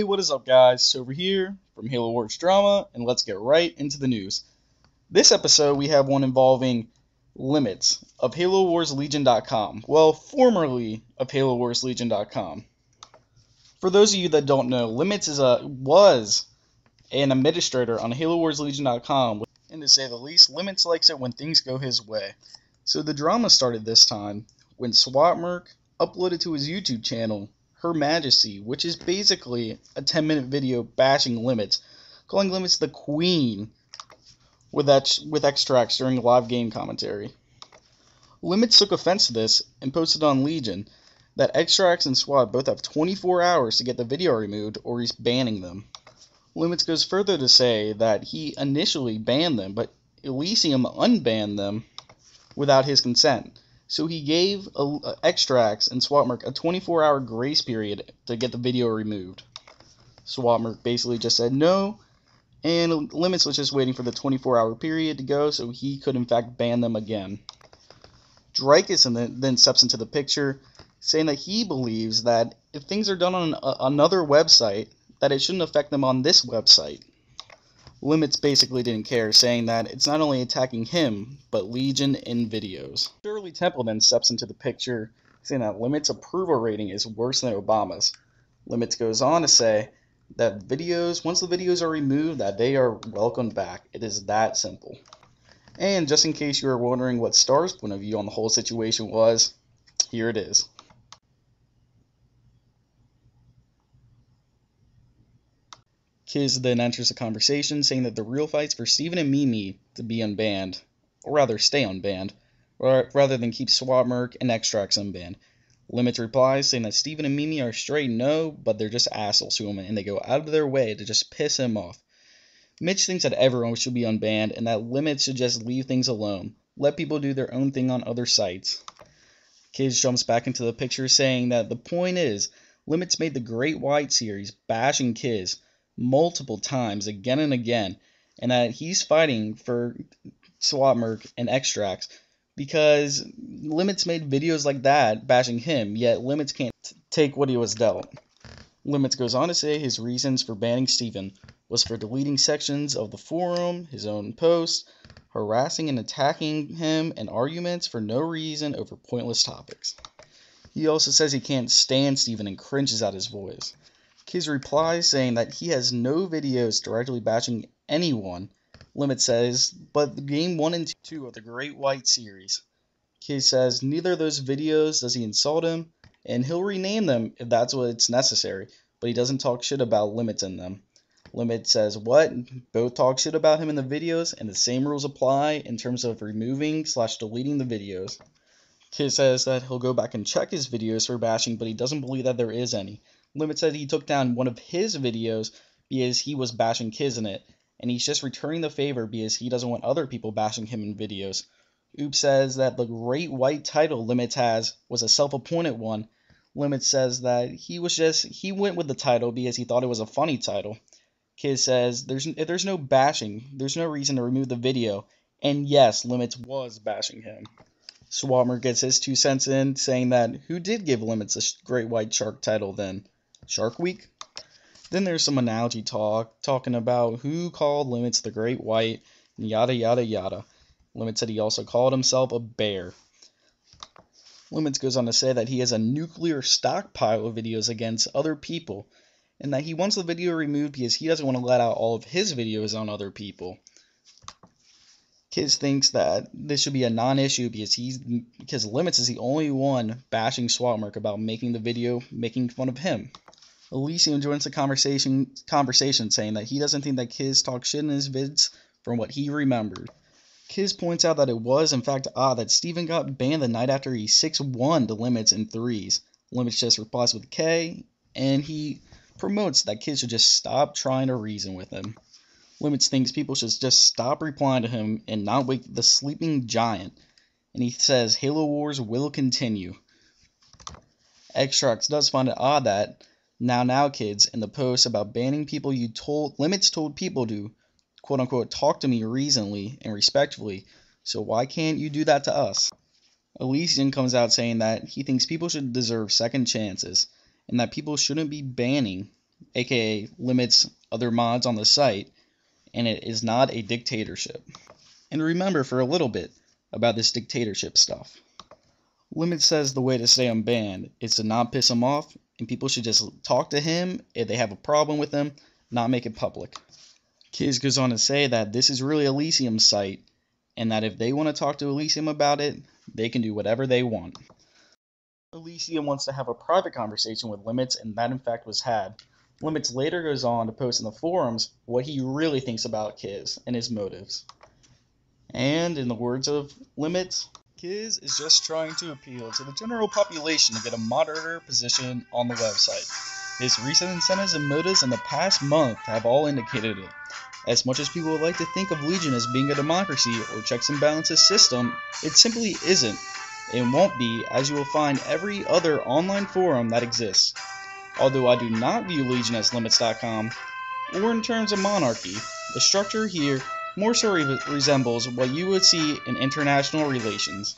what is up guys? So over here from HaloWarsDrama, and let's get right into the news. This episode we have one involving Limitz of HaloWarsLegion.com. Well, formerly of HaloWarsLegion.com. For those of you that don't know, Limitz was an administrator on HaloWarsLegion.com, and to say the least, Limitz likes it when things go his way. So the drama started this time when SWATmerc uploaded to his YouTube channel Her Majesty, which is basically a 10-minute video bashing Limitz, calling Limitz the Queen with extracts during live game commentary. Limitz took offense to this and posted on Legion that extracts and SWAT both have 24 hours to get the video removed or he's banning them. Limitz goes further to say that he initially banned them, but Elysium unbanned them without his consent. So he gave extracts and SWATmerc a 24-hour grace period to get the video removed. SWATmerc basically just said no, and Limitz was just waiting for the 24-hour period to go so he could in fact ban them again. Drykus then steps into the picture, saying that he believes that if things are done on another website, that it shouldn't affect them on this website. Limitz basically didn't care, saying that it's not only attacking him, but Legion in videos. Shirley Temple then steps into the picture, saying that Limitz's approval rating is worse than Obama's. Limitz goes on to say that once the videos are removed, that they are welcomed back. It is that simple. And just in case you were wondering what Star's point of view on the whole situation was, here it is. Kiz then enters the conversation, saying that the real fight's for Steven and Mimi to be unbanned, or rather stay unbanned, rather than keep SWATmerc and extracts unbanned. Limitz replies, saying that Steven and Mimi are straight no, but they're just assholes to him, and they go out of their way to just piss him off. Mitch thinks that everyone should be unbanned, and that Limitz should just leave things alone. Let people do their own thing on other sites. Kiz jumps back into the picture, saying that the point is, Limitz made the Great White series bashing Kiz multiple times, again and again, and that he's fighting for SWATmerc and extracts because Limitz made videos like that bashing him, yet Limitz can't take what he was dealt. Limitz goes on to say his reasons for banning Steven was for deleting sections of the forum, his own posts, harassing and attacking him, and arguments for no reason over pointless topics. He also says he can't stand Steven and cringes at his voice. Kiz replies saying that he has no videos directly bashing anyone. Limitz says, but the game 1 and 2 of the Great White series. Kiz says neither of those videos does he insult him, and he'll rename them if that's what's necessary, but he doesn't talk shit about Limitz in them. Limitz says what? Both talk shit about him in the videos, and the same rules apply in terms of removing/deleting the videos. Kiz says that he'll go back and check his videos for bashing, but he doesn't believe that there is any. Limitz said he took down one of his videos because he was bashing Kiz in it, and he's just returning the favor because he doesn't want other people bashing him in videos. Oops says that the Great White title Limitz has was a self-appointed one. Limitz says that he went with the title because he thought it was a funny title. Kiz says if there's no bashing, there's no reason to remove the video, and yes, Limitz was bashing him. SWATmerc gets his 2 cents in, saying that who did give Limitz a Great White Shark title then? Shark Week? Then there's some analogy talking about who called Limitz the Great White, and yada yada yada. Limitz said he also called himself a bear. Limitz goes on to say that he has a nuclear stockpile of videos against other people, and that he wants the video removed because he doesn't want to let out all of his videos on other people. Kiz thinks that this should be a non-issue because Limitz is the only one bashing SWATmerc about making the video making fun of him. Elysium joins the conversation saying that he doesn't think that Kiz talks shit in his vids from what he remembered. Kiz points out that it was in fact odd that Steven got banned the night after he 6-1 to Limitz in threes. Limitz just replies with K, and he promotes that Kiz should just stop trying to reason with him. Limitz thinks people should just stop replying to him and not wake the sleeping giant, and he says Halo Wars will continue. Extracts does find it odd that now kids in the post about banning people Limitz told people to quote unquote talk to me reasonably and respectfully, so why can't you do that to us? Elysium comes out saying that he thinks people should deserve second chances, and that people shouldn't be banning aka limits other mods on the site, and it is not a dictatorship. And remember for a little bit about this dictatorship stuff. Limitz says the way to stay unbanned is to not piss him off, and people should just talk to him if they have a problem with him, not make it public. Kiz goes on to say that this is really Elysium's site, and that if they want to talk to Elysium about it, they can do whatever they want. Elysium wants to have a private conversation with Limitz, and that in fact was had. Limitz later goes on to post in the forums what he really thinks about Kiz and his motives. And in the words of Limitz, Kiz is just trying to appeal to the general population to get a moderator position on the website. His recent incentives and motives in the past month have all indicated it. As much as people would like to think of Legion as being a democracy or checks and balances system, it simply isn't. It won't be, as you will find every other online forum that exists. Although I do not view Legion as Limitz.com, or in terms of monarchy, the structure here more so resembles what you would see in international relations.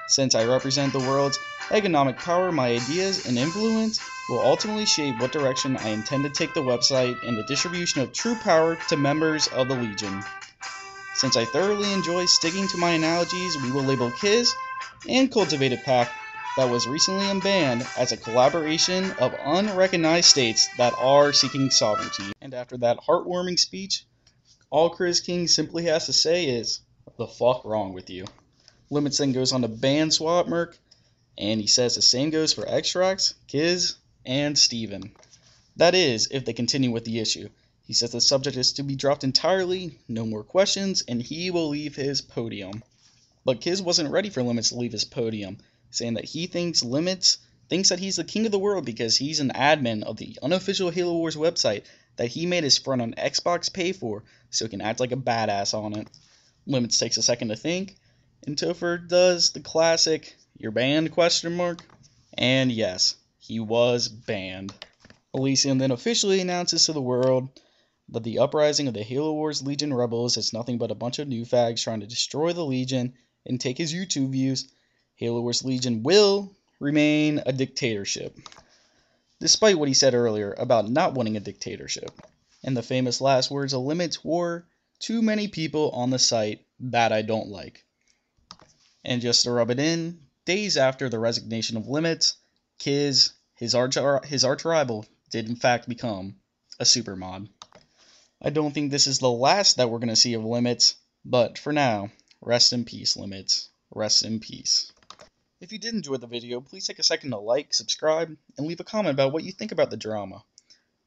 Since I represent the world's economic power, my ideas and influence will ultimately shape what direction I intend to take the website and the distribution of true power to members of the Legion. Since I thoroughly enjoy sticking to my analogies, we will label Kiz and Cultivated Pack that was recently unbanned as a collaboration of unrecognized states that are seeking sovereignty. And after that heartwarming speech, all Chris King simply has to say is, "What the fuck wrong with you?" Limitz then goes on to ban Swap Merc, and he says the same goes for Extracts, Kiz, and Steven. That is, if they continue with the issue. He says the subject is to be dropped entirely, no more questions, and he will leave his podium. But Kiz wasn't ready for Limitz to leave his podium, saying that he thinks Limitz thinks that he's the king of the world because he's an admin of the unofficial Halo Wars website that he made his friend on Xbox pay for so he can act like a badass on it. Limitz takes a second to think, and Topher does the classic, "You're banned?" ? And yes, he was banned. Elysium then officially announces to the world that the uprising of the Halo Wars Legion rebels is nothing but a bunch of new fags trying to destroy the Legion and take his YouTube views. Halo Wars Legion will remain a dictatorship, despite what he said earlier about not wanting a dictatorship. And the famous last words of Limitz were, "Too many people on the site that I don't like." And just to rub it in, days after the resignation of Limitz, Kiz, his arch rival, did in fact become a supermod. I don't think this is the last that we're going to see of Limitz, but for now, rest in peace, Limitz. Rest in peace. If you did enjoy the video, please take a second to like, subscribe, and leave a comment about what you think about the drama.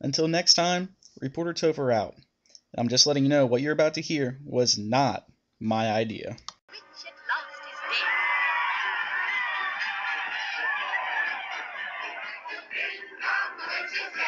Until next time, Reporter Topher out. I'm just letting you know what you're about to hear was not my idea. Which at last is dead.